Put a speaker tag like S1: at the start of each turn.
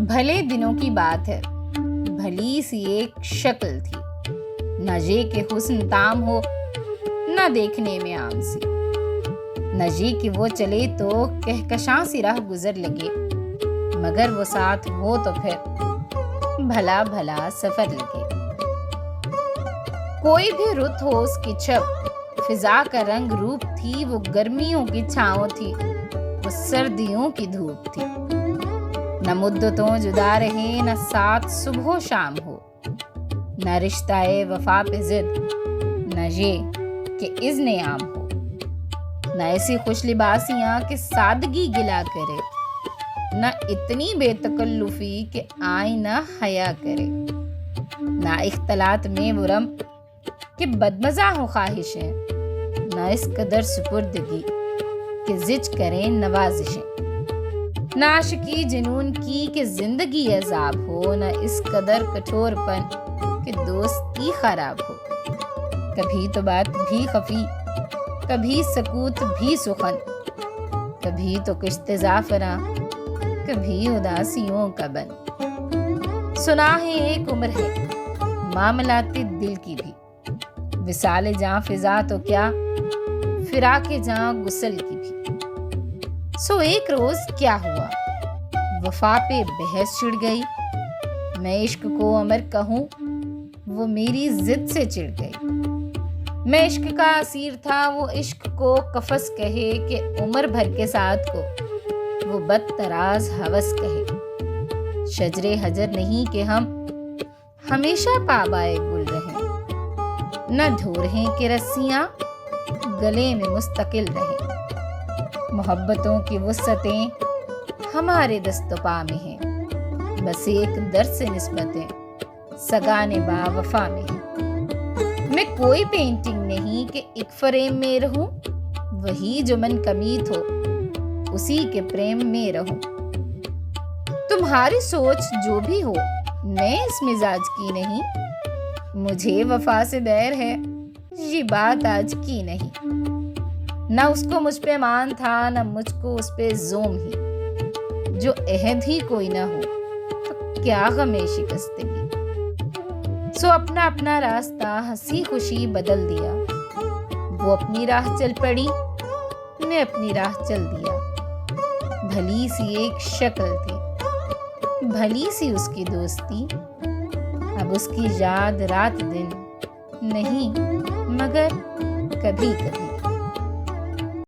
S1: بھلے دنوں کی بات ہے، بھلی سی ایک شکل تھی، نہ یہ کہ حسن تام ہو، نہ دیکھنے میں عام سی، نہ یہ کہ وہ چلے تو کہکشاں سی راہ گزر لگے، مگر وہ ساتھ ہو تو پھر بھلا بھلا سفر لگے۔ کوئی بھی رت ہو اس کی چھپ، فضا کا رنگ روپ تھی، وہ گرمیوں کی چھاؤں تھی، وہ سردیوں کی دھوپ تھی، نہ مدتوں جدا رہے، نہ ساتھ صبح و شام ہو، نہ رشتہ وفا پہ ضد، نہ یہ کہ اذن عام ہو، نہ ایسی خوش لباسیاں کہ سادگی گلا کرے، نہ اتنی بے تکلفی کہ آئینہ حیا کرے، نہ اختلاط میں برم کہ بدمزہ ہو خواہشیں، نہ اس قدر سپردگی کہ زج کریں نوازشیں، نہ عاشقی جنون کی کہ زندگی عذاب ہو، نہ اس قدر کٹھور پن کہ دوستی خراب ہو، کبھی تو بات بھی خفی، کبھی سکوت بھی سخن، کبھی تو کشت زعفراں، کبھی اداسیوں کا بن۔ سنا ہے ایک عمر ہے معاملات دل کی بھی، وصال جاں فضا تو کیا، فراق جاں غسل کی بھی۔ سو ایک روز کیا ہوا، وفا پہ بحث چھڑ گئی، میں عشق کو امر کہوں، وہ میری ضد سے چڑ گئی، میں عشق کا اسیر تھا، وہ عشق کو قفس کہے، کہ عمر بھر کے ساتھ کو وہ بدتراز ہوس کہے، شجر حجر نہیں کہ ہم ہمیشہ پابائے گل رہیں، نہ ڈھورہیں کہ رسیاں گلے میں مستقل رہیں، محبتوں کی وسعتیں ہمارے دست و پا میں ہیں، بس ایک در سے نسبتیں سگانے با وفا میں ہیں۔ میں کوئی پینٹنگ نہیں کہ ایک فریم میں رہوں، وہی جو من کمیت ہو اسی کے پریم میں رہوں، تمہاری سوچ جو بھی ہو میں اس مزاج کی نہیں، مجھے وفا سے بیر ہے یہ بات آج کی نہیں، نہ اس کو مجھ پہ مان تھا، نہ مجھ کو اس پہ زوم ہی، جو عہد ہی کوئی نہ ہو تو کیا غم شکستگی، سو اپنا اپنا راستہ ہنسی خوشی بدل دیا، وہ اپنی راہ چل پڑی، میں اپنی راہ چل دیا، بھلی سی ایک شکل تھی، بھلی سی اس کی دوستی، اب اس کی یاد رات دن نہیں مگر کبھی کبھی۔